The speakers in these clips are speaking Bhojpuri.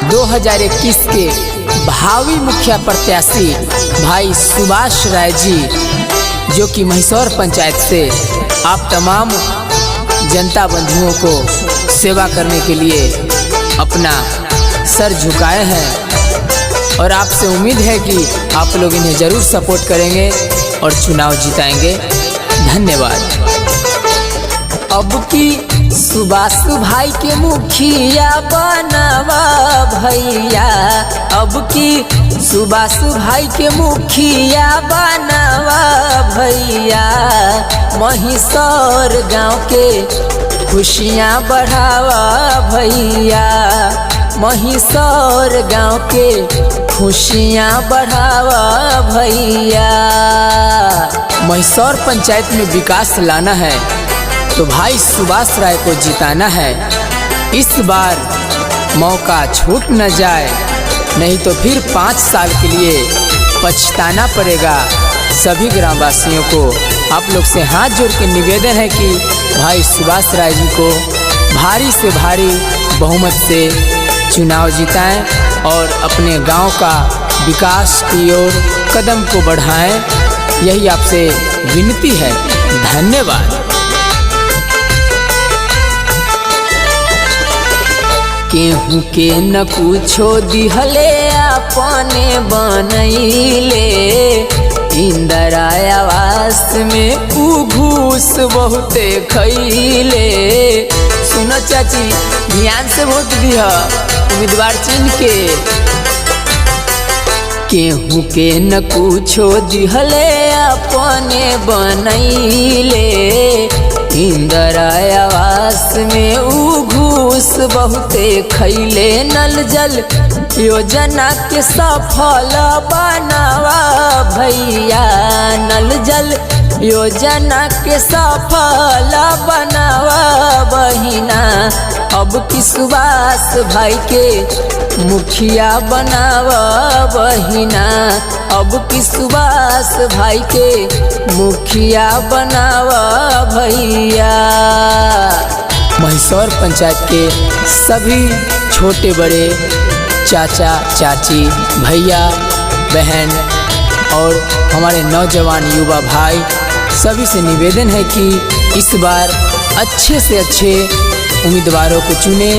2021 के भावी मुखिया प्रत्याशी भाई सुभाष राय जी, जो कि महिसौर पंचायत से आप तमाम जनता बंधुओं को सेवा करने के लिए अपना सर झुकाए हैं और आपसे उम्मीद है कि आप लोग इन्हें ज़रूर सपोर्ट करेंगे और चुनाव जिताएंगे। धन्यवाद। अब की सुभाष भाई के मुखिया बनवा भैया, अब की सुभाष भाई के मुखिया बनवा भैया, महिसौर गांव के खुशियाँ बढ़ावा भैया, महिसौर गांव के खुशियाँ बढ़ावा भैया। महिसौर पंचायत में विकास लाना है तो भाई सुभाष राय को जिताना है। इस बार मौका छूट न जाए, नहीं तो फिर 5 साल के लिए पछताना पड़ेगा। सभी ग्रामवासियों को आप लोग से हाथ जोड़ के निवेदन है कि भाई सुभाष राय जी को भारी से भारी बहुमत से चुनाव जिताएं और अपने गांव का विकास की ओर कदम को बढ़ाएं। यही आपसे विनती है। धन्यवाद। केहू के न कुछो दिहले अपने बनैले, इंदिरा आवास में घूस बहुते खैले। सुनो चाची, ध्यान से वोट दिया उम्मीदवार चिन्ह के। केहू के न कुछो दिहले अपने बनैले, इंदिरा आवास में घूस बहुते खैले। नल जल योजना के सफल बनावा भैया, नल जल योजना के सफल बनावा बहिना। अब की सुभाष भाई के मुखिया बनावा बहिना, अब की सुभाष भाई के मुखिया बनावा भैया। महिसौर पंचायत के सभी छोटे बड़े चाचा चाची, भैया बहन और हमारे नौजवान युवा भाई सभी से निवेदन है कि इस बार अच्छे से अच्छे उम्मीदवारों को चुने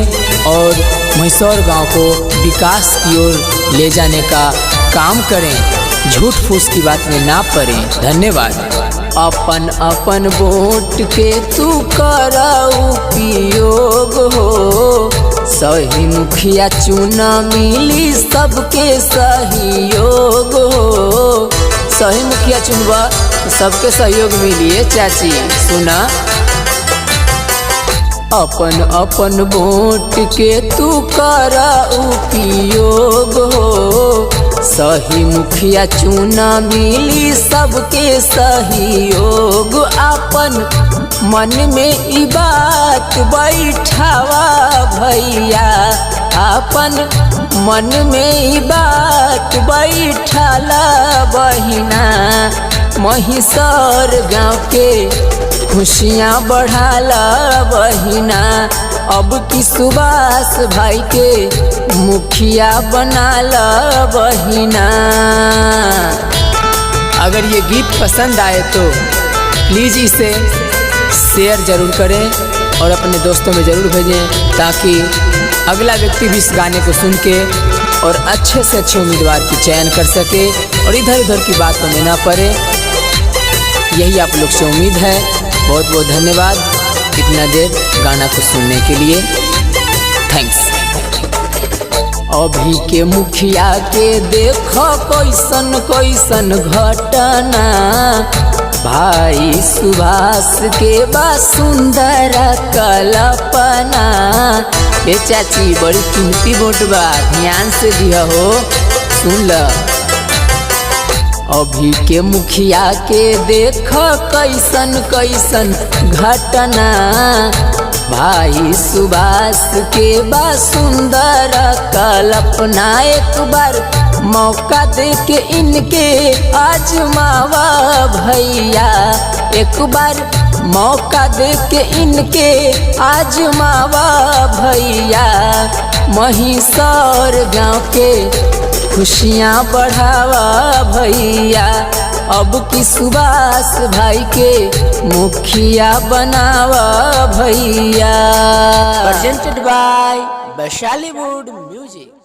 और महिसौर गांव को विकास की ओर ले जाने का काम करें, झूठ फूस की बात में ना पड़ें। धन्यवाद। अपन अपन वोट के तू करा उपयोग हो, सही मुखिया चुना मिली सबके सहयोग हो। सही मुखिया चुनवा तो सबके सहयोग मिलिए चाची। सुना, अपन अपन वोट के तू करा उपयोग हो, सही मुखिया चुना मिली सबके सहयोग। अपन मन में ई बात बैठावा भैया, अपन मन में ई बात बैठाला बहिना। महिसौर गांव के खुशियाँ बढ़ाला बहिना, अब की सुभाष भाई के मुखिया बनाला बहिना। अगर ये गीत पसंद आए तो प्लीज़ इसे शेयर ज़रूर करें और अपने दोस्तों में ज़रूर भेजें, ताकि अगला व्यक्ति भी इस गाने को सुन के और अच्छे से अच्छे उम्मीदवार की चयन कर सके और इधर उधर की बातों में ना पड़े। यही आप लोग से उम्मीद है। बहुत बहुत धन्यवाद इतना देर गाना को सुनने के लिए। थैंक्स। अभी के मुखिया के देखो कैसन कैसन घटना, भाई सुभाष के बा सुंदर कल्पना। ये चाची बड़ी कीमती वोट बा, ध्यान से दिया हो, सुन ल। अभी के मुखिया के देखो कैसन कैसन घटना, भाई सुभाष के बा सुंदर कल्पना। एक बार मौका दे के इनके आजमावा भैया, एक बार मौका दे के इनके आजमावा भैया। महिषौर गाँव के खुशियाँ बढ़ावा भैया। अब की सुभाष भाई के मुखिया बनावा भैया। Presented by Vaishali Wood music.